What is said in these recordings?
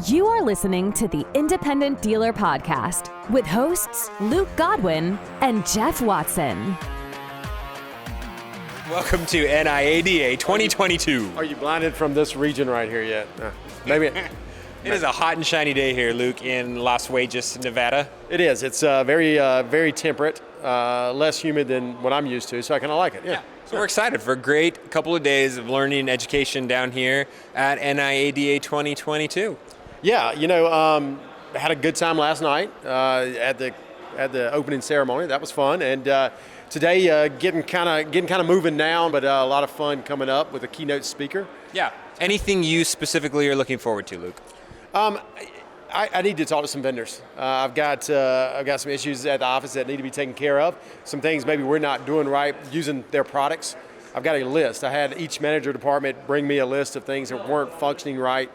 You are listening to the Independent Dealer Podcast with hosts Luke Godwin and Jeff Watson. Welcome to NIADA 2022. Are you blinded from this region right here yet? Maybe. It is a hot and shiny day here, Luke, in Las Vegas, Nevada. It is. It's very temperate, less humid than what I'm used to, so I kind of like it. Yeah. So we're excited for a great couple of days of learning and education down here at NIADA 2022. Yeah, I had a good time last night at the opening ceremony. That was fun, and today getting kind of moving down, but a lot of fun coming up with a keynote speaker. Yeah. Anything you specifically are looking forward to, Luke? I need to talk to some vendors. I've got some issues at the office that need to be taken care of. Some things maybe we're not doing right using their products. I've got a list. I had each manager department bring me a list of things that weren't functioning right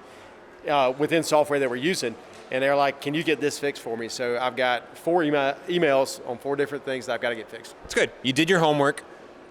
within software that we're using. And they're like, can you get this fixed for me? So I've got 4 emails on 4 different things that I've got to get fixed. It's good. You did your homework.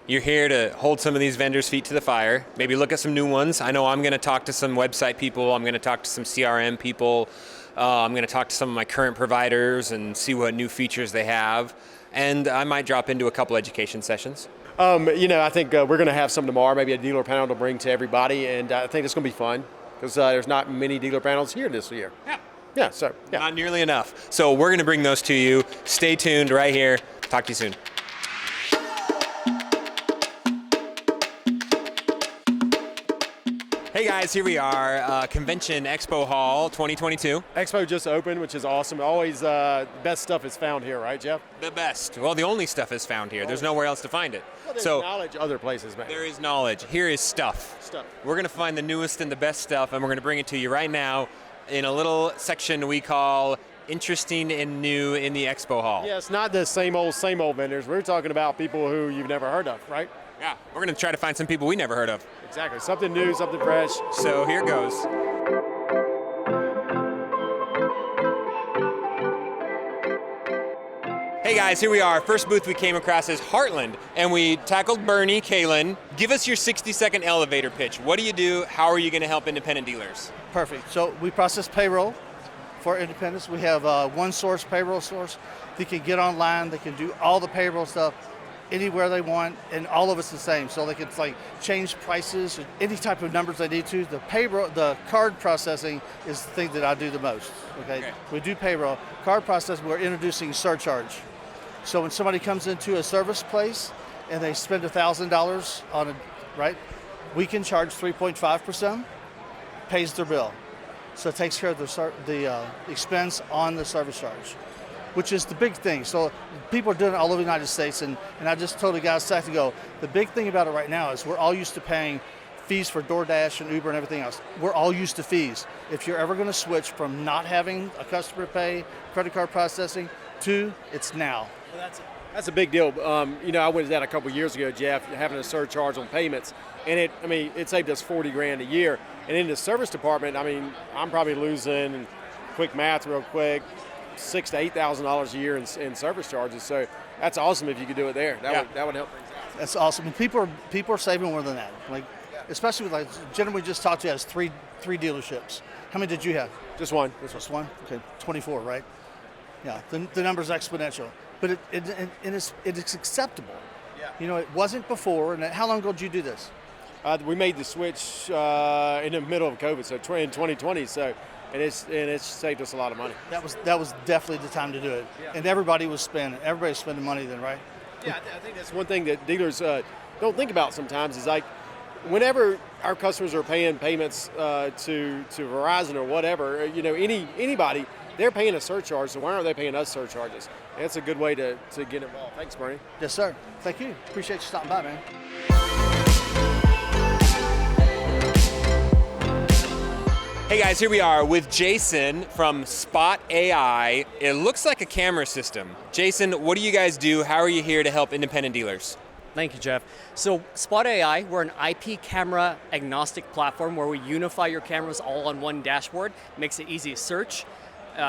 You're here to hold some of these vendors' feet to the fire, maybe look at some new ones. I know I'm going to talk to some website people. I'm going to talk to some CRM people. I'm going to talk to some of my current providers and see what new features they have. And I might drop into a couple education sessions. I think we're going to have some tomorrow, maybe a dealer panel to bring to everybody. And I think it's going to be fun because there's not many dealer panels here this year. Yeah. Yeah, yeah. Not nearly enough. So we're going to bring those to you. Stay tuned right here. Talk to you soon. Hey guys, here we are, Convention Expo Hall 2022. Expo just opened, which is awesome. Always the best stuff is found here, right, Jeff? The best. Well, the only stuff is found here. There's nowhere else to find it. Well, there's knowledge other places, man. There is knowledge. Here is stuff. We're going to find the newest and the best stuff, and we're going to bring it to you right now in a little section we call Interesting and New in the Expo Hall. Yeah, it's not the same old vendors. We're talking about people who you've never heard of, right? Yeah, we're going to try to find some people we never heard of. Exactly. Something new, something fresh. So here goes. Hey guys, here we are. First booth we came across is Heartland, and we tackled Bernie, Kalen. Give us your 60-second elevator pitch. What do you do? How are you going to help independent dealers? Perfect. So we process payroll for independents. We have one source, payroll source. They can get online. They can do all the payroll stuff anywhere they want, and all of it's the same. So they can change prices, any type of numbers they need to. The payroll, the card processing is the thing that I do the most. Okay. We do payroll. Card processing, we're introducing surcharge. So when somebody comes into a service place and they spend $1,000 on it, right? We can charge 3.5%, pays their bill. So it takes care of the expense on the service charge, which is the big thing. So people are doing it all over the United States, and I just told the guys a second ago, the big thing about it right now is we're all used to paying fees for DoorDash and Uber and everything else. We're all used to fees. If you're ever going to switch from not having a customer pay, credit card processing, to it's now. Well, that's a big deal. I went to that a couple years ago, Jeff, having a surcharge on payments, and it saved us $40,000 a year. And in the service department, I'm probably losing, quick math real quick, $6,000 to $8,000 a year in service charges. So that's awesome if you could do it there. That would help things out. That's awesome. And people are saving more than that. Especially with Jenna we just talked to has three dealerships. How many did you have? Just one. Just one? Okay, 24, right? Yeah, the number's exponential. But it's acceptable. Yeah. It wasn't before. And how long ago did you do this? We made the switch in the middle of COVID, so in 2020. So. And it's saved us a lot of money. That was definitely the time to do it. Yeah. And everybody's spending money then, right? Yeah, I think that's one thing that dealers don't think about sometimes is whenever our customers are paying payments to Verizon or whatever, anybody, they're paying a surcharge, so why aren't they paying us surcharges? And it's a good way to get involved. Thanks, Bernie. Yes, sir. Thank you. Appreciate you stopping by, man. Hey guys, here we are with Jason from SpotAI. It looks like a camera system. Jason, what do you guys do? How are you here to help independent dealers? Thank you, Jeff. So SpotAI, we're an IP camera agnostic platform where we unify your cameras all on one dashboard. Makes it easy to search,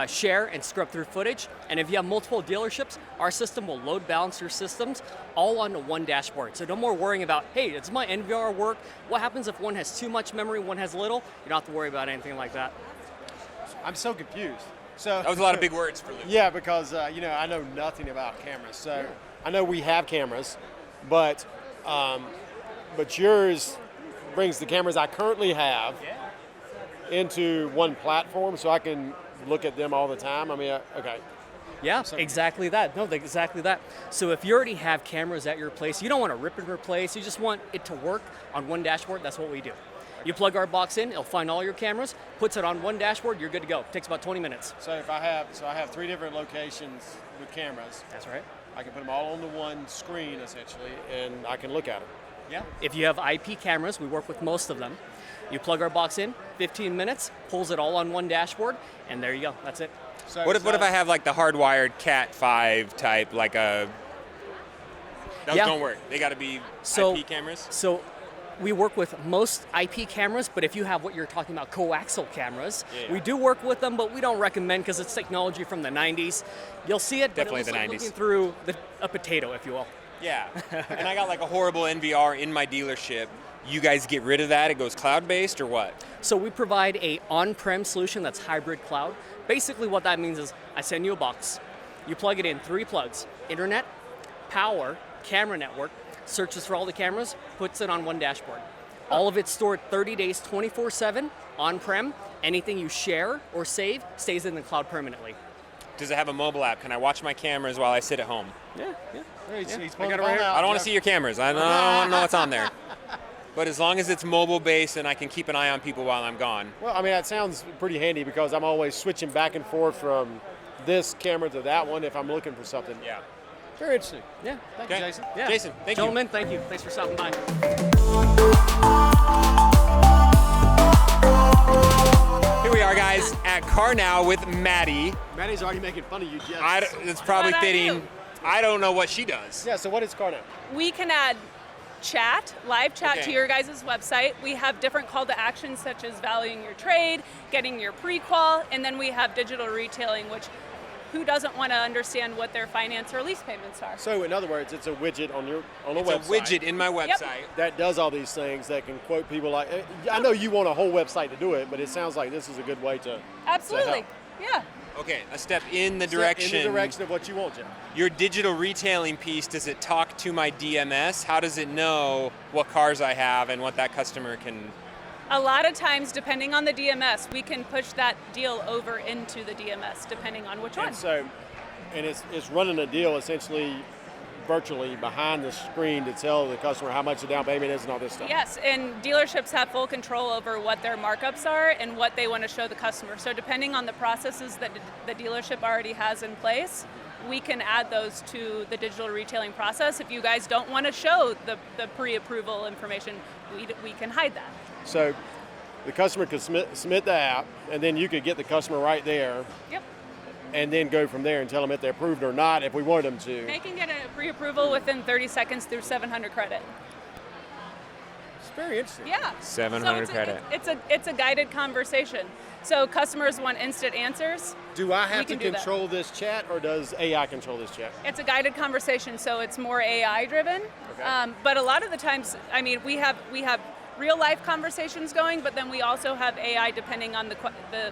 share, and scrub through footage. And if you have multiple dealerships, our system will load balance your systems all onto one dashboard. So no more worrying about, hey, does my NVR work? What happens if one has too much memory, one has little? You don't have to worry about anything like that. I'm so confused. So That was a lot of big words for Luke. Yeah, because I know nothing about cameras. So I know we have cameras, but yours brings the cameras I currently have into one platform, so I can look at them all the time. I mean, okay. Yeah, exactly that. No, exactly that. So if you already have cameras at your place, you don't want to rip and replace. You just want it to work on one dashboard. That's what we do. You plug our box in, it'll find all your cameras, puts it on one dashboard, you're good to go. Takes about 20 minutes. So if I have 3 different locations with cameras. That's right. I can put them all on the one screen essentially, and I can look at them. Yeah. If you have IP cameras, we work with most of them. You plug our box in, 15 minutes, pulls it all on one dashboard, and there you go. That's it. So What if I have like the hardwired Cat 5 type, like a... Those don't work. They got to be IP cameras? So we work with most IP cameras, but if you have what you're talking about, coaxial cameras, we do work with them, but we don't recommend because it's technology from the 90s. You'll see it, Definitely but it the looks 90s. like looking through a potato, if you will. Yeah. And I got like a horrible NVR in my dealership. You guys get rid of that? It goes cloud-based or what? So we provide a on-prem solution that's hybrid cloud. Basically what that means is I send you a box, you plug it in 3 plugs, internet, power, camera network, searches for all the cameras, puts it on one dashboard. All of it's stored 30 days, 24/7, on-prem. Anything you share or save stays in the cloud permanently. Does it have a mobile app? Can I watch my cameras while I sit at home? Yeah. He's I got it right here. I don't want to see your cameras. I don't want to know what's on there. But as long as it's mobile-based and I can keep an eye on people while I'm gone. Well, I mean, that sounds pretty handy because I'm always switching back and forth from this camera to that one if I'm looking for something. Yeah. Very interesting. Yeah. Thank you, Okay. Jason. Yeah. Jason, thank you. Gentlemen, thank you. Thanks for stopping by. Here we are, guys, at Car Now with Maddie. Maddie's already making fun of you, Jeff. It's probably What I fitting. do. I don't know what she does. Yeah, so what is Cardo? We can add live chat Okay. to your guys' website. We have different call to actions such as valuing your trade, getting your pre-qual, and then we have digital retailing, which who doesn't want to understand what their finance or lease payments are? So in other words, it's a widget on a It's a website widget in my website. that does all these things that can quote people like, I know you want a whole website to do it, but it sounds like this is a good way to Absolutely. help. Yeah. Okay, a step in the direction. In the direction of what you want, Jeff. Your digital retailing piece, does it talk to my DMS? How does it know what cars I have and what that customer can... A lot of times, depending on the DMS, we can push that deal over into the DMS, depending on which one. And so, it's running a deal essentially virtually behind the screen to tell the customer how much the down payment is and all this stuff. Yes, and dealerships have full control over what their markups are and what they want to show the customer. So depending on the processes that the dealership already has in place, we can add those to the digital retailing process. If you guys don't want to show the pre-approval information, we can hide that. So the customer could submit the app, and then you could get the customer right there. Yep. And then go from there and tell them if they're approved or not if we wanted them to. They can get a pre-approval within 30 seconds through 700 credit. It's very interesting. Yeah. 700 so credit. It's a guided conversation. So customers want instant answers. Do I We have to can do that. control this chat, or does AI control this chat? It's a guided conversation, so it's more AI driven. Okay. But a lot of the times, I mean, we have real life conversations going, but then we also have AI depending on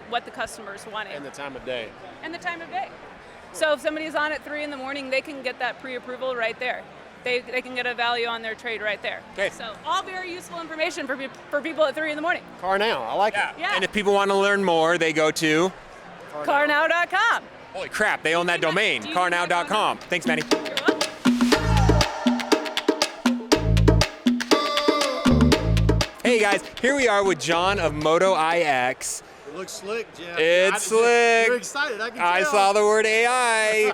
what the customer's wanting And the time of day. and the time of day. So if somebody's on at 3 a.m, they can get that pre-approval right there. They can get a value on their trade right there. Okay. So all very useful information for people at 3 a.m. Car Now, I like it. Yeah. And if people want to learn more, they go to... Carnow.com. Holy crap, they own that Do you domain, do you carnow.com. Thanks, Maddie. You're welcome. Hey guys, here we are with John of Motoix. It looks slick, Jeff. It's slick. You're excited, I can tell. I saw the word AI.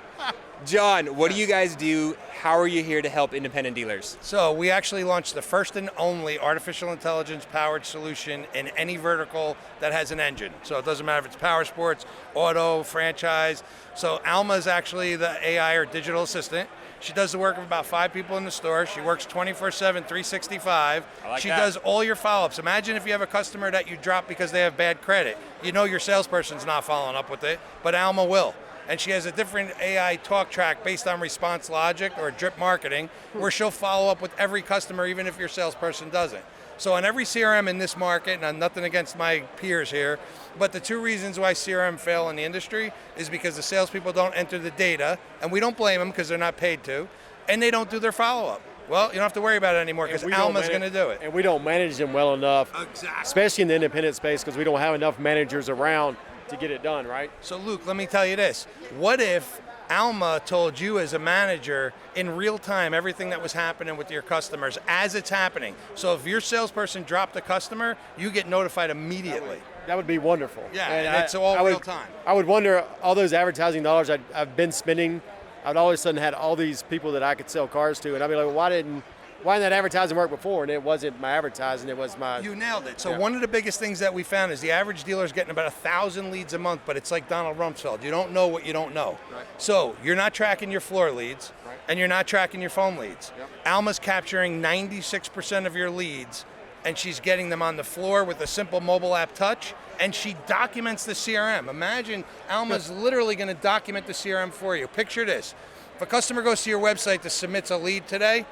John, what do you guys do? How are you here to help independent dealers? So we actually launched the first and only artificial intelligence powered solution in any vertical that has an engine. So it doesn't matter if it's power sports, auto, franchise. So Alma is actually the AI or digital assistant. She does the work of about 5 people in the store. She works 24/7, 365. I like she that. does all your follow-ups. Imagine if you have a customer that you drop because they have bad credit. You know your salesperson's not following up with it, but Alma will. And she has a different AI talk track based on response logic or drip marketing, where she'll follow up with every customer, even if your salesperson doesn't. So on every CRM in this market, and I'm nothing against my peers here, but the two reasons why CRM fail in the industry is because the salespeople don't enter the data, and we don't blame them because they're not paid to, and they don't do their follow-up. Well, you don't have to worry about it anymore because Alma's going to do it. And we don't manage them well enough, Exactly. especially in the independent space, because we don't have enough managers around to get it done, right? So Luke, let me tell you this. What if Alma told you as a manager in real time everything that was happening with your customers as it's happening? So if your salesperson dropped a customer, you get notified immediately. That would be wonderful. Yeah, and it's all real time. I would wonder, all those advertising dollars I've been spending, I'd all of a sudden had all these people that I could sell cars to, and I'd be like, well, why didn't that advertising work before? And it wasn't my advertising, it was my... You nailed it. So one of the biggest things that we found is the average dealer is getting about 1,000 leads a month, but it's like Donald Rumsfeld. You don't know what you don't know. Right. So you're not tracking your floor leads, Right. and you're not tracking your phone leads. Yep. Alma's capturing 96% of your leads, and she's getting them on the floor with a simple mobile app touch, and she documents the CRM. Imagine Alma's literally going to document the CRM for you. Picture this. If a customer goes to your website to submit a lead today,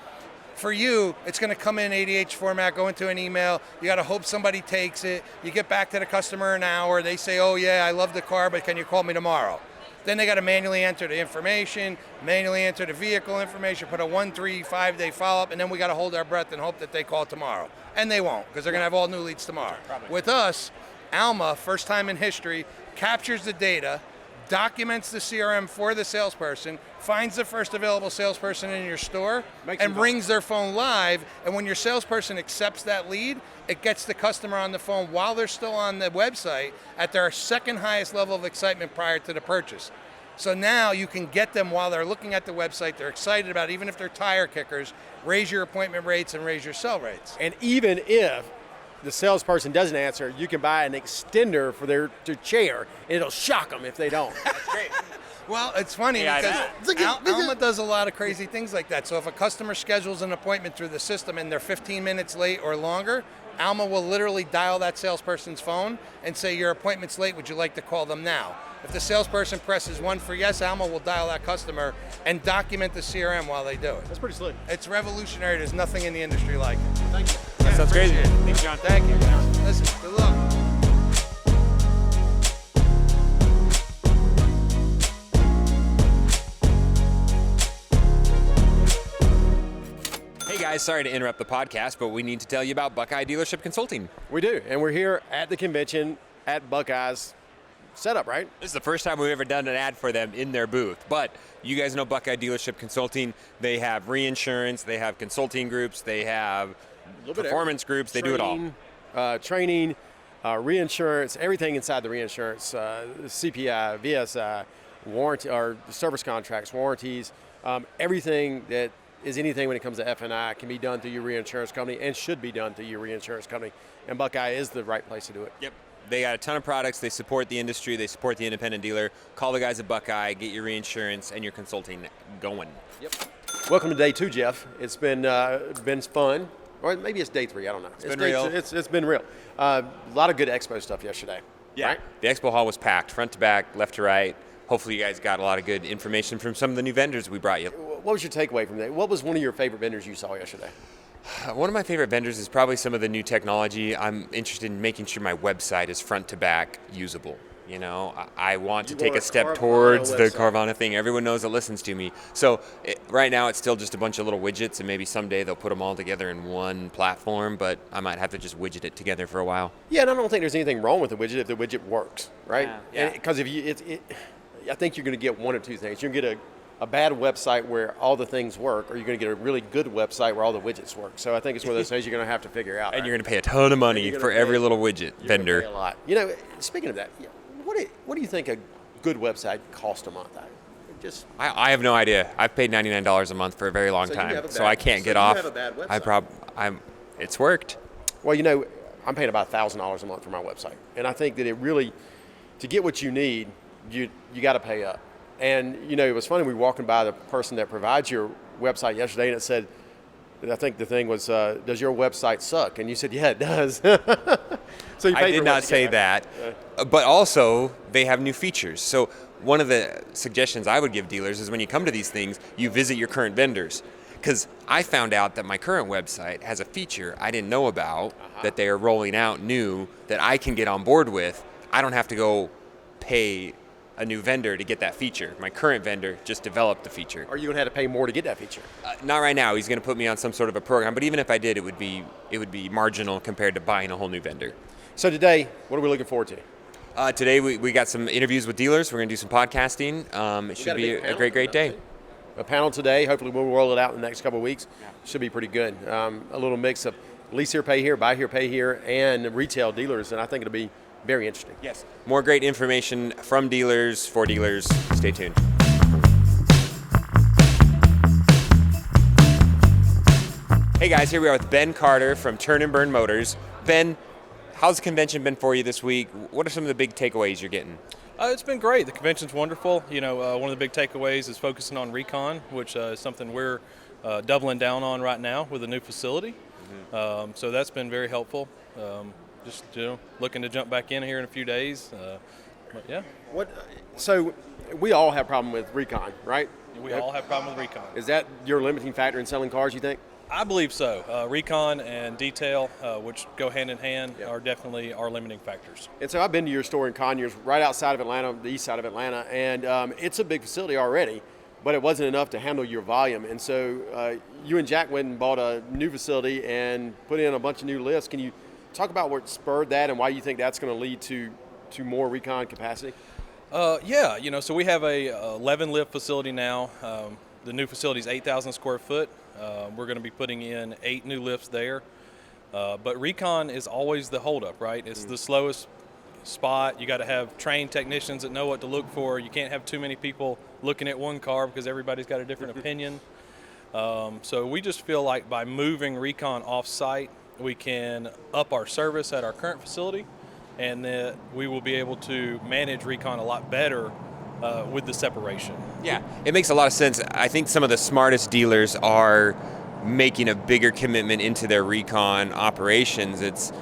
for you, it's going to come in ADH format, go into an email. You got to hope somebody takes it. You get back to the customer in an hour. They say, oh, yeah, I love the car, but can you call me tomorrow? Then they got to manually enter the information, manually enter the vehicle information, put a 1, 3, 5 day follow-up, and then we got to hold our breath and hope that they call tomorrow. And they won't, because they're going to have all new leads tomorrow. Probably. With us, Alma, first time in history, captures the data, documents the CRM for the salesperson, finds the first available salesperson in your store, and rings their phone live. And when your salesperson accepts that lead, it gets the customer on the phone while they're still on the website at their second highest level of excitement prior to the purchase. So now you can get them while they're looking at the website, they're excited about it, even if they're tire kickers, raise your appointment rates and raise your sell rates. And even if the salesperson doesn't answer, you can buy an extender for their chair, and it'll shock them if they don't. That's great. Well, it's funny because Alma does a lot of crazy things like that. So if a customer schedules an appointment through the system and they're 15 minutes late or longer, Alma will literally dial that salesperson's phone and say, your appointment's late, would you like to call them now? If the salesperson presses 1 for yes, Alma will dial that customer and document the CRM while they do it. That's pretty slick. It's revolutionary. There's nothing in the industry like it. Thank you. That sounds crazy. Appreciate it. Thanks, John. Thank you. Listen, good luck. Hey guys, sorry to interrupt the podcast, but we need to tell you about Buckeye Dealership Consulting. We do, and we're here at the convention at Buckeye's setup, right? This is the first time we've ever done an ad for them in their booth, but you guys know Buckeye Dealership Consulting. They have reinsurance, they have consulting groups, they have performance groups, they do it all. Training, reinsurance, everything inside the reinsurance, CPI, VSI, warranty, or service contracts, warranties, everything that is anything when it comes to F&I can be done through your reinsurance company and should be done through your reinsurance company. And Buckeye is the right place to do it. Yep. They got a ton of products. They support the industry. They support the independent dealer. Call the guys at Buckeye. Get your reinsurance and your consulting going. Yep. Welcome to day 2, Jeff. It's been fun. Or maybe it's day 3. I don't know. It's been real. It's been real. A lot of good expo stuff yesterday. Yeah. Right? The expo hall was packed, front to back, left to right. Hopefully you guys got a lot of good information from some of the new vendors we brought you. What was your takeaway from that? What was one of your favorite vendors you saw yesterday? One of my favorite vendors is probably some of the new technology. I'm interested in making sure my website is front to back usable. You know, I want to take a step towards the Carvana thing. Everyone knows that listens to me. So right now it's still just a bunch of little widgets, and maybe someday they'll put them all together in one platform, but I might have to just widget it together for a while. Yeah, and I don't think there's anything wrong with the widget if the widget works, right? Yeah. Because if you, I think you're going to get one of two things. You're going to get a bad website where all the things work, or you're going to get a really good website where all the widgets work. So I think it's one of those things you're going to have to figure out. And you're going to pay a ton of money for every little widget vendor. Pay a lot. You know, speaking of that, what do you think a good website costs a month? I have no idea. I've paid $99 a month for a very long time, so I can't get off. You have a bad website. It's worked. Well, you know, I'm paying about $1,000 a month for my website, and I think that it really, to get what you need, you got to pay up. And you know, it was funny. We were walking by the person that provides your website yesterday, and it said, I think the thing was, does your website suck? And you said, yeah, it does. So you I did not say that, but also they have new features. So one of the suggestions I would give dealers is when you come to these things, you visit your current vendors. because I found out that my current website has a feature I didn't know about that they are rolling out new that I can get on board with. I don't have to go pay a new vendor to get that feature. My current vendor just developed the feature. Are you going to have to pay more to get that feature? Not right now. He's going to put me on some sort of a program, but even if I did, it would be marginal compared to buying a whole new vendor. So today, what are we looking forward to? Today we got some interviews with dealers. We're going to do some podcasting. It should be a great day. A panel today. Hopefully we'll roll it out in the next couple of weeks. Should be pretty good. A little mix of lease here, pay here, buy here, pay here, and retail dealers, and I think it'll be very interesting. Yes. More great information from dealers for dealers. Stay tuned. Hey guys, here we are with Ben Carter from Turn and Burn Motors. Ben, how's the convention been for you this week? What are some of the big takeaways you're getting? It's been great. The convention's wonderful. You know, one of the big takeaways is focusing on recon, which is something we're doubling down on right now with a new facility. So that's been very helpful. Just looking to jump back in here in a few days. But yeah. So we all have a problem with recon, right? We all have a problem with recon. Is that your limiting factor in selling cars, you think? I believe so. Recon and detail, which go hand in hand, are definitely our limiting factors. And so I've been to your store in Conyers, right outside of Atlanta, the east side of Atlanta, and it's a big facility already, but it wasn't enough to handle your volume. And so you and Jack went and bought a new facility and put in a bunch of new lifts. Can you talk about what spurred that and why you think that's going to lead to more recon capacity? Yeah, so we have a 11 lift facility now. The new facility is 8,000 square foot. We're going to be putting in 8 new lifts there. But recon is always the holdup, right? It's the slowest spot. You got to have trained technicians that know what to look for. You can't have too many people looking at one car because everybody's got a different opinion. So we just feel like by moving recon off-site, we can up our service at our current facility, and that we will be able to manage recon a lot better with the separation. Yeah, it makes a lot of sense. I think some of the smartest dealers are making a bigger commitment into their recon operations.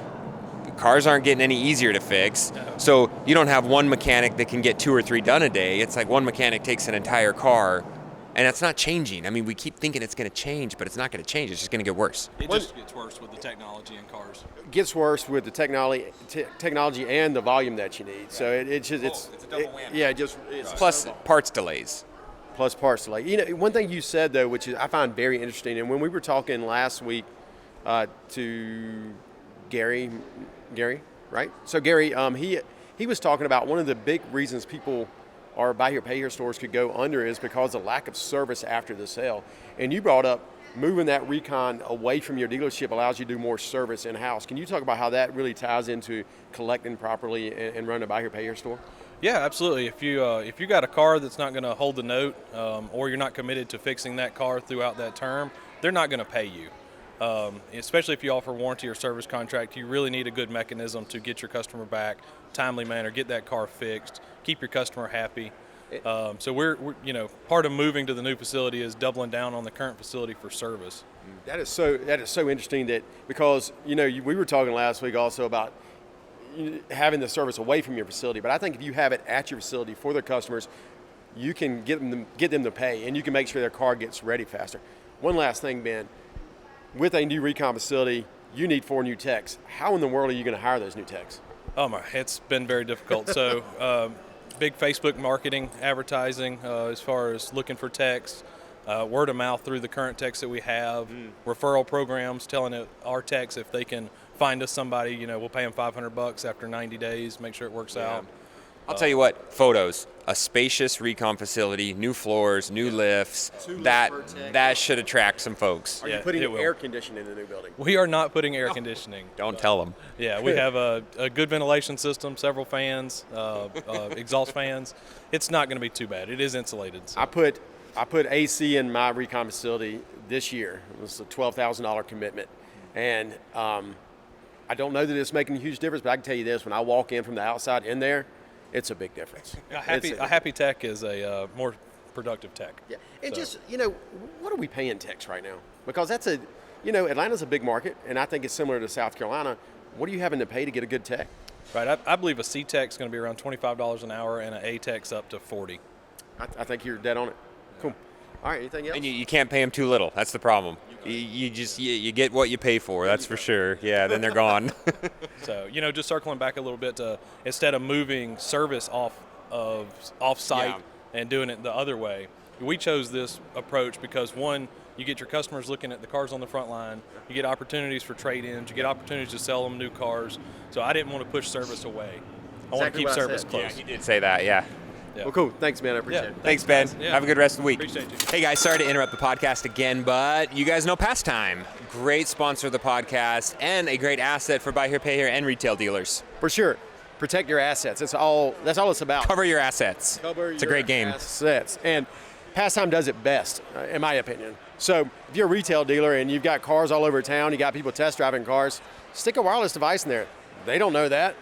Cars aren't getting any easier to fix, so you don't have one mechanic that can get 2 or 3 done a day. It's like one mechanic takes an entire car, and it's not changing. I mean, we keep thinking it's going to change, but it's not going to change. It's just going to get worse. It just gets worse with the technology in cars. Gets worse with the technology and the volume that you need. So it's a double whammy. It's plus parts delays. Plus parts delay. You know, one thing you said though, which I find very interesting, and when we were talking last week to Gary, right? So Gary, he was talking about one of the big reasons people or buy here, pay here stores could go under is because of lack of service after the sale. And you brought up moving that recon away from your dealership allows you to do more service in-house. Can you talk about how that really ties into collecting properly and running a buy here, pay here store? Yeah, absolutely. If you got a car that's not going to hold the note, or you're not committed to fixing that car throughout that term, they're not going to pay you. Especially if you offer warranty or service contract, you really need a good mechanism to get your customer back, timely manner, get that car fixed, keep your customer happy. So we're part of moving to the new facility is doubling down on the current facility for service. That is so interesting because we were talking last week also about having the service away from your facility, but I think if you have it at your facility for their customers, you can get them to pay, and you can make sure their car gets ready faster. One last thing, Ben. With a new recon facility, you need 4 new techs. How in the world are you going to hire those new techs? Oh my, it's been very difficult. So big Facebook marketing, advertising as far as looking for techs, word of mouth through the current techs that we have, referral programs telling our techs if they can find us somebody, we'll pay them $500 after 90 days, make sure it works out. I'll tell you what, photos, a spacious recon facility, new floors, new lifts, that should attract some folks. Are you putting air conditioning in the new building? We are not putting air conditioning. Don't tell them. Yeah, we have a good ventilation system, several fans, exhaust fans. It's not going to be too bad. It is insulated. So. I put AC in my recon facility this year. It was a $12,000 commitment. And I don't know that it's making a huge difference, but I can tell you this, when I walk in from the outside in there, it's a big difference. A happy tech is a more productive tech. Yeah, and so. What are we paying techs right now? Because that's Atlanta's a big market, and I think it's similar to South Carolina. What are you having to pay to get a good tech? Right, I believe a C tech is going to be around $25 an hour, and an A tech's up to $40. I think you're dead on it. Cool. All right, anything else? And you can't pay them too little. That's the problem. You get what you pay for. That's for sure. Yeah, then they're gone. So, just circling back a little bit to instead of moving service off-site and doing it the other way, we chose this approach because, one, you get your customers looking at the cars on the front line. You get opportunities for trade-ins. You get opportunities to sell them new cars. So I didn't want to push service away. I want to keep service close. Yeah, you did say that, yeah. Well, cool. Thanks, man. I appreciate it. Thanks, Ben. Yeah. Have a good rest of the week. Appreciate you. Hey, guys, sorry to interrupt the podcast again, but you guys know Pastime. Great sponsor of the podcast and a great asset for buy here, pay here, and retail dealers. For sure. Protect your assets. That's all it's about. Cover your assets. It's a great game. Assets. And Pastime does it best, in my opinion. So if you're a retail dealer and you've got cars all over town, you got people test driving cars, stick a wireless device in there. They don't know that.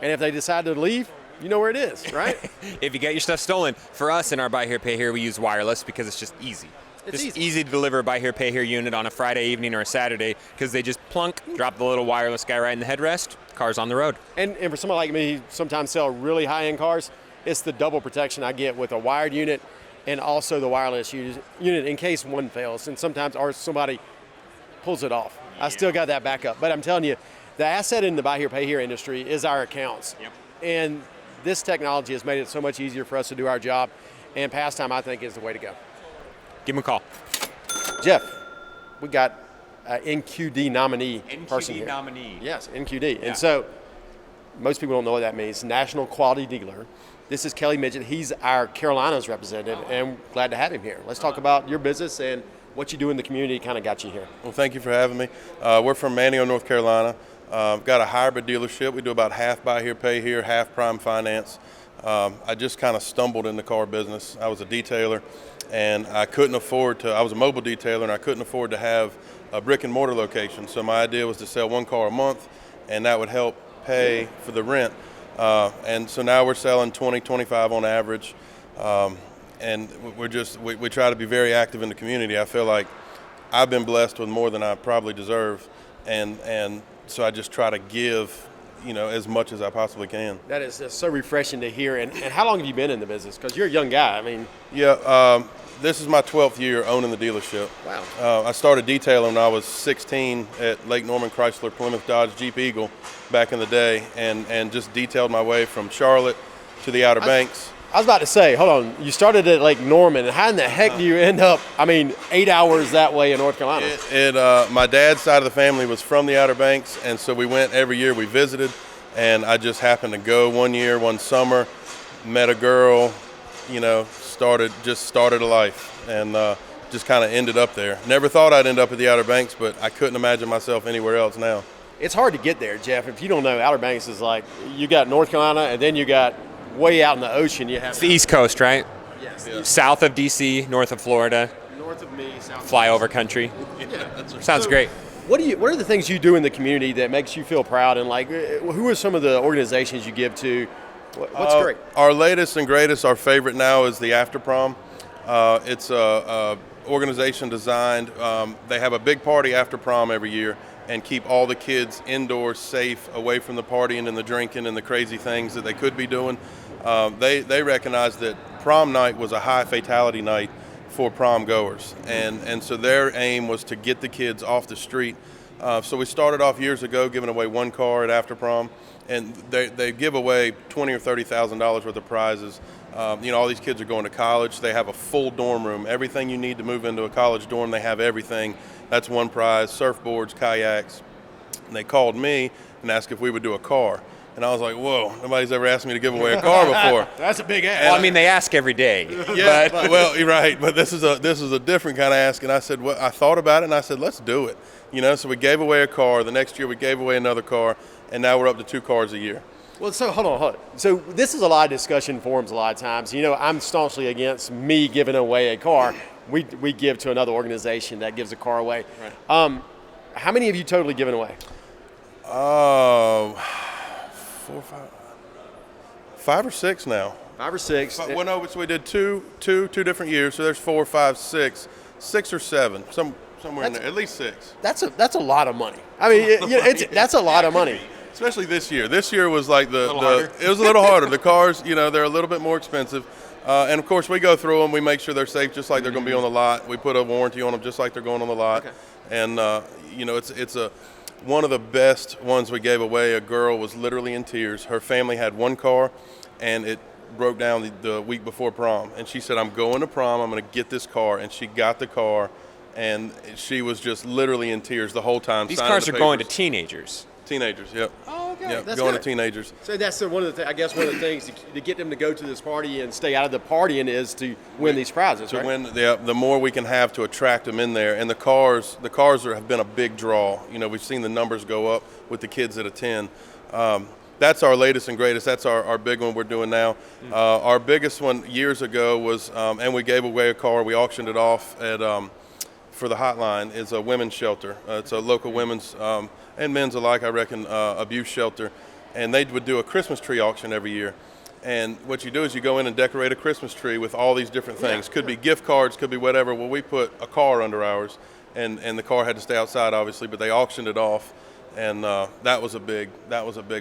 And if they decide to leave, you know where it is, right? If you get your stuff stolen, for us in our buy here, pay here, we use wireless because it's just easy. It's just easy to deliver a buy here, pay here unit on a Friday evening or a Saturday because they just plunk, drop the little wireless guy right in the headrest, car's on the road. And for someone like me, sometimes sell really high-end cars, it's the double protection I get with a wired unit and also the wireless unit in case one fails. And sometimes somebody pulls it off. I still got that backup. But I'm telling you, the asset in the buy here, pay here industry is our accounts. Yep. And this technology has made it so much easier for us to do our job. And Pastime, I think, is the way to go. Give him a call. Jeff, we got an NQD nominee person here. nominee. Yes, NQD. Yeah. And so most people don't know what that means. National Quality Dealer. This is Kelly Midget. He's our Carolinas representative, and glad to have him here. Let's talk about your business and what you do in the community kind of got you here. Well, thank you for having me. We're from Manteo, North Carolina. We've got a hybrid dealership. We do about half buy here, pay here, half prime finance. I just kind of stumbled in the car business. I was a detailer, and I was a mobile detailer, and I couldn't afford to have a brick and mortar location. So my idea was to sell one car a month, and that would help pay for the rent. And so now we're selling 20, 25 on average. And we try to be very active in the community. I feel like I've been blessed with more than I probably deserve. And so I just try to give, as much as I possibly can. That is just so refreshing to hear. And how long have you been in the business? Because you're a young guy. I mean, yeah, this is my 12th year owning the dealership. Wow. I started detailing when I was 16 at Lake Norman Chrysler, Plymouth Dodge, Jeep Eagle back in the day, and just detailed my way from Charlotte to the Outer Banks. I was about to say, hold on, you started at Lake Norman, and how in the heck do you end up, 8 hours that way in North Carolina? My dad's side of the family was from the Outer Banks, and so we went every year. We visited, and I just happened to go one year, one summer, met a girl, started a life, and just kind of ended up there. Never thought I'd end up at the Outer Banks, but I couldn't imagine myself anywhere else now. It's hard to get there, Jeff. If you don't know, Outer Banks is like, you got North Carolina, and then you got way out in the ocean. You have It's the East Coast, right? Yes. Yeah. South of D.C., north of Florida, North of me, south. flyover country. Sounds great. What are the things you do in the community that makes you feel proud? And who are some of the organizations you give to? What's great? Our latest and greatest, our favorite now is the After Prom. It's a organization designed. They have a big party after prom every year and keep all the kids indoors, safe, away from the partying and the drinking and the crazy things that they could be doing. They recognize that prom night was a high fatality night for prom goers, and so their aim was to get the kids off the street. So we started off years ago giving away one car at After Prom, and they give away $20,000 or $30,000 worth of prizes. All these kids are going to college. They have a full dorm room. Everything you need to move into a college dorm, they have everything. That's one prize, surfboards, kayaks. And they called me and asked if we would do a car. And I was like, whoa, nobody's ever asked me to give away a car before. That's a big ask. Well, they ask every day. Yeah, well, you're right. But this is a different kind of ask. And I said, well, I thought about it, and I said, let's do it. So we gave away a car. The next year we gave away another car, and now we're up to 2 cars a year. Well, so hold on. So this is a lot of discussion forums a lot of times. I'm staunchly against me giving away a car. We give to another organization that gives a car away. Right. How many have you totally given away? 4, 5 or 6 now. 5 or 6. Well, no, so we did two different years. So there's 4, 5, 6 or 7, somewhere in there, at least 6. That's a lot of money. That's a lot of money. Especially this year. This year was like little harder. it was a little harder. The cars, they're a little bit more expensive. And of course, we go through them. We make sure they're safe, just like they're going to be on the lot. We put a warranty on them, just like they're going on the lot. Okay. And it's one of the best ones we gave away. A girl was literally in tears. Her family had one car, and it broke down the week before prom. And she said, "I'm going to prom. I'm going to get this car." And she got the car, and she was just literally in tears the whole time. These signing cars the are going to papers. teenagers. Teenagers. Yep. Oh, okay. Yep. That's Going good. to teenagers. So that's one of the one of the things to get them to go to this party and stay out of the partying is to win these prizes, To right? win, the more we can have to attract them in there, and the cars have been a big draw. We've seen the numbers go up with the kids that attend. That's our latest and greatest. That's our big one we're doing now. Our biggest one years ago was, and we gave away a car. We auctioned it off at for the Hotline. Is a women's shelter. It's a local women's and men's alike, I reckon, abuse shelter, and they would do a Christmas tree auction every year. And what you do is you go in and decorate a Christmas tree with all these different things. Could be gift cards, could be whatever. Well, we put a car under ours, and the car had to stay outside, obviously, but they auctioned it off, and that was a big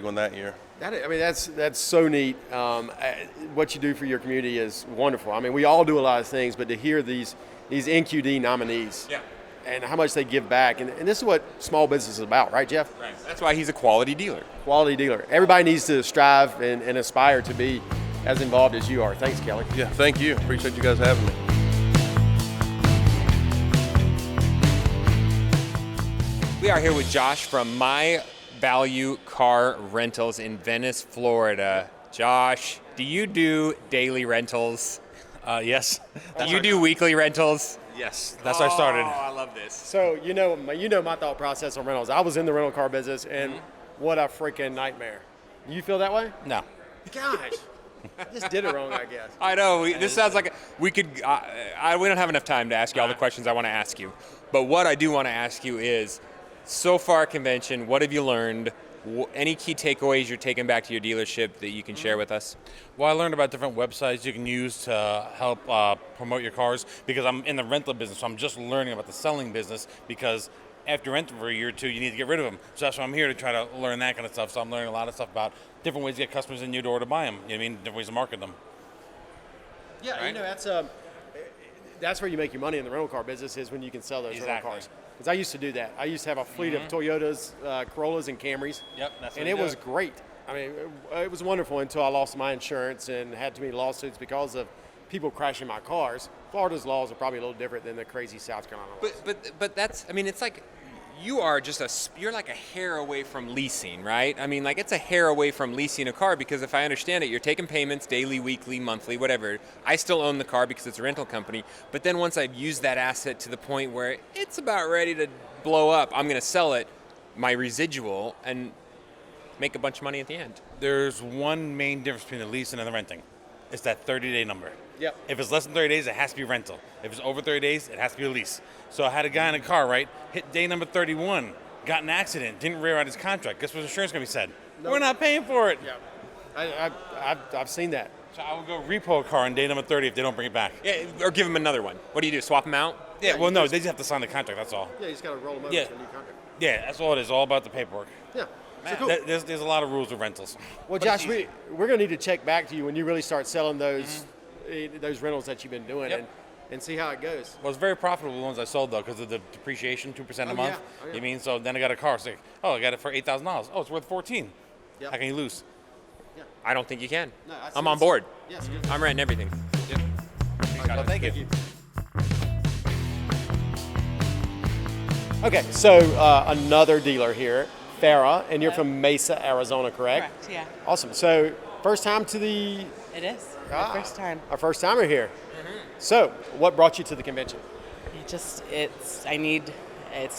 one that year. That's so neat. What you do for your community is wonderful. I mean, we all do a lot of things, but to hear these NQD nominees, and how much they give back, and this is what small business is about, right, Jeff? Right. That's why he's a quality dealer. Quality dealer. Everybody needs to strive and aspire to be as involved as you are. Thanks, Kelly. Yeah, thank you. Appreciate you guys having me. We are here with Josh from My Value Car Rentals in Venice, Florida. Josh, do you do daily rentals? Yes. Do you do weekly rentals? Yes. That's how I started. Oh, I love this. So you know my thought process on rentals. I was in the rental car business, and what a freaking nightmare. You feel that way? No. Gosh, I just did it wrong, I guess. I know. This sounds like we could. We don't have enough time to ask you all the questions I want to ask you. But what I do want to ask you is, so far convention, what have you learned? Any key takeaways you're taking back to your dealership that you can share with us? Well, I learned about different websites you can use to help promote your cars, because I'm in the rental business, so I'm just learning about the selling business, because after renting for a year or two, you need to get rid of them. So that's why I'm here, to try to learn that kind of stuff. So I'm learning a lot of stuff about different ways to get customers in your door to buy them. You know what I mean? Different ways to market them. Yeah, Right? that's where you make your money in the rental car business, is when you can sell those rental Exactly. cars. Because I used to do that. I used to have a fleet of Toyotas, Corollas, and Camrys. Yep, that's and what it you was do. great. I mean, it was wonderful until I lost my insurance and had too many lawsuits because of people crashing my cars. Florida's laws are probably a little different than the crazy South Carolina laws. But that's, I mean, it's like you're like a hair away from leasing, right? I mean, like, it's a hair away from leasing a car, because if I understand it, you're taking payments daily, weekly, monthly, whatever. I still own the car because it's a rental company, but then once I've used that asset to the point where it's about ready to blow up, I'm going to sell it, my residual, and make a bunch of money at the end. There's one main difference between the leasing and the renting. It's that 30-day number. Yep. If it's less than 30 days, it has to be rental. If it's over 30 days, it has to be a lease. So I had a guy in a car, right? Hit day number 31, got in an accident, didn't rear out his contract. Guess what the insurance company said? No. We're not paying for it. Yeah, I've seen that. So I would go repo a car on day number 30 if they don't bring it back. Yeah, or give them another one. What do? Swap them out? Yeah, well, no, they just have to sign the contract, that's all. Yeah, you just got to roll them over Yeah. to a new contract. Yeah, that's all it is, all about the paperwork. Yeah. So cool. There's a lot of rules with rentals. Well, But Josh, it's easy. we're going to need to check back to you when you really start selling those rentals that you've been doing, Yep. and see how it goes. Well, it's very profitable, the ones I sold, though, because of the depreciation, 2% a Oh, month. yeah. Oh, yeah. You mean? So then I got a car. It's like, oh, I got it for $8,000. Oh, it's worth $14,000. Yep. How can you lose? I don't think you can. No, I see I'm on this. board. Yes, good. I'm renting everything. Well, thank you. Okay, so another dealer here, Farah, and you're from Mesa, Arizona, correct? Correct, yeah. Awesome. So first time to the It is. Ah. My first time. our first timer here. So what brought you to the convention? It's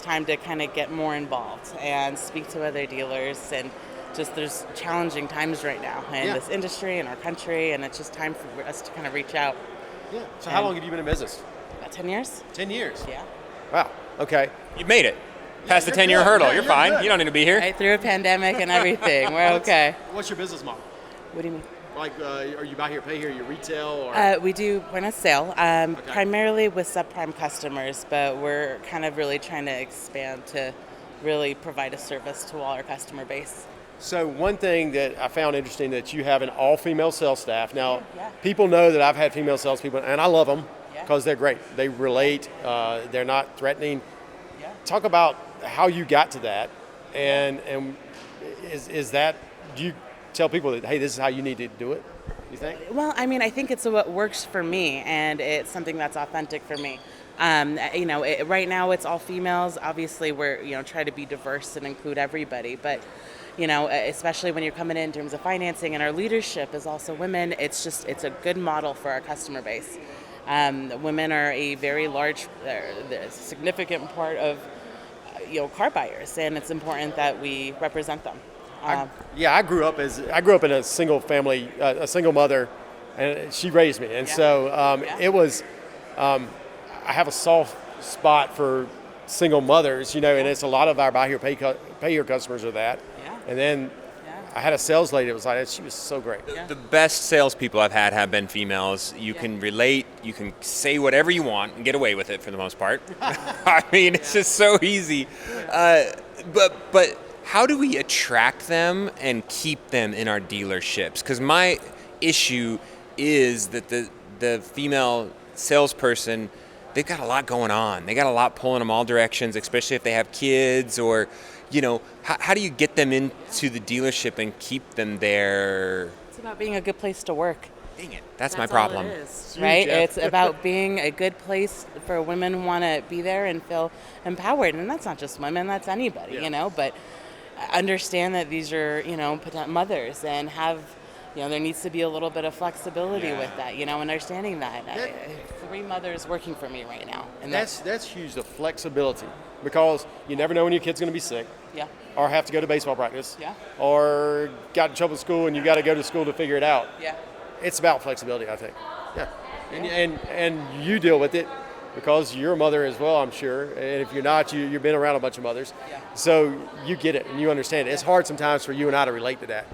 time to kind of get more involved and speak to other dealers, and just there's challenging times right now in Yeah. this industry and our country, and it's just time for us to kind of reach out. Yeah. So how long have you been in business? About 10 years? 10 years. Yeah. Wow. Okay. You made it. Past the you're 10-year good. hurdle. Yeah, you're you're fine. good. You don't need to be here. Right through a pandemic and everything. We're okay. What's your business model? What do you mean? Like, are you buy here, pay here, you retail, or? We do point of sale, primarily with subprime customers, but we're kind of really trying to expand to really provide a service to all our customer base. So one thing that I found interesting that you have an all-female sales staff. Now, people know that I've had female salespeople, and I love them because they're great. They relate. They're not threatening. Talk about how you got to that, and is that, do you tell people that, hey, this is how you need to do it? You think? Well, I mean, I think it's what works for me, and it's something that's authentic for me. Right now it's all females. Obviously, we're try to be diverse and include everybody, but especially when you're coming in terms of financing, and our leadership is also women. It's a good model for our customer base. Women are a very large, significant part of car buyers, and it's important that we represent them. I grew up in a single family, a single mother, and she raised me, and so it was. I have a soft spot for single mothers, and it's a lot of our buy here, pay here customers are that. And then I had a sales lady that was like that. She was so great. The best salespeople I've had have been females. You can relate. You can say whatever you want and get away with it for the most part. I mean, it's just so easy. But how do we attract them and keep them in our dealerships? Because my issue is that the female salesperson, they've got a lot going on. They got a lot pulling them all directions, especially if they have kids or, how do you get them into the dealership and keep them there? It's about being a good place to work. Dang it, that's my problem. All it is, right? It's about being a good place for women who want to be there and feel empowered. And that's not just women, that's anybody, but understand that these are, potential mothers, and have, there needs to be a little bit of flexibility with that, understanding that. 3 mothers working for me right now. And that's huge, the flexibility, because you never know when your kid's going to be sick. Or have to go to baseball practice. Or got in trouble at school and you got to go to school to figure it out. It's about flexibility, I think. And you deal with it because you're a mother as well, I'm sure. And if you're not, you've been around a bunch of mothers. So you get it and you understand it. It's hard sometimes for you and I to relate to that.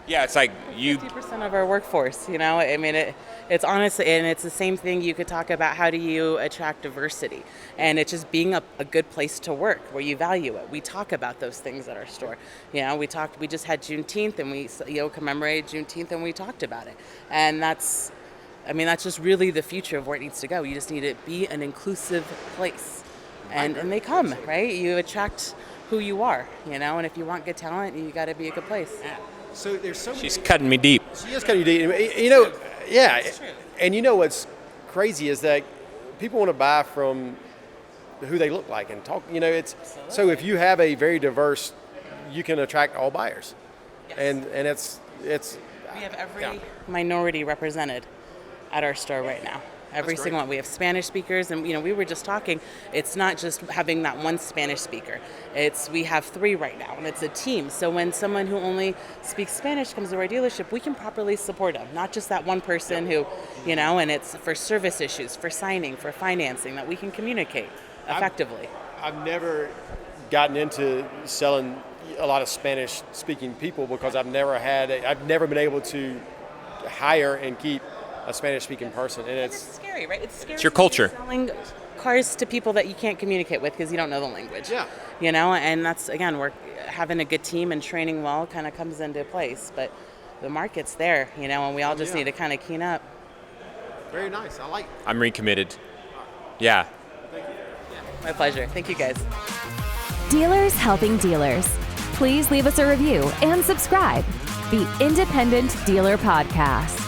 Yeah, it's like 50% of our workforce, I mean, it's honestly, and it's the same thing. You could talk about how do you attract diversity, and it's just being a good place to work where you value it. We talk about those things at our store. We just had Juneteenth, and we commemorated Juneteenth, and we talked about it. And that's just really the future of where it needs to go. You just need to be an inclusive place, and they come, right? You attract who you are, and if you want good talent, you got to be a good place. So there's so She's cutting me deep. She is cutting you deep. And what's crazy is that people want to buy from who they look like and talk. So if you have a very diverse, you can attract all buyers, and it's. We have every minority represented at our store right now. Every single one. We have Spanish speakers, and we were just talking. It's not just having that one Spanish speaker. We have 3 right now, and it's a team. So when someone who only speaks Spanish comes to our dealership, we can properly support them. Not just that one person who, and it's for service issues, for signing, for financing, that we can communicate effectively. I've never gotten into selling a lot of Spanish-speaking people because I've never been able to hire and keep a Spanish-speaking person, and it's scary, right? It's scary. It's your culture. Selling cars to people that you can't communicate with because you don't know the language. And that's, again, we're having a good team and training well kind of comes into place, but the market's there, and we all just need to kind of keen up. Very nice. I like it. I'm recommitted. Yeah. Thank you. My pleasure. Thank you, guys. Dealers helping dealers. Please leave us a review and subscribe. The Independent Dealer Podcast.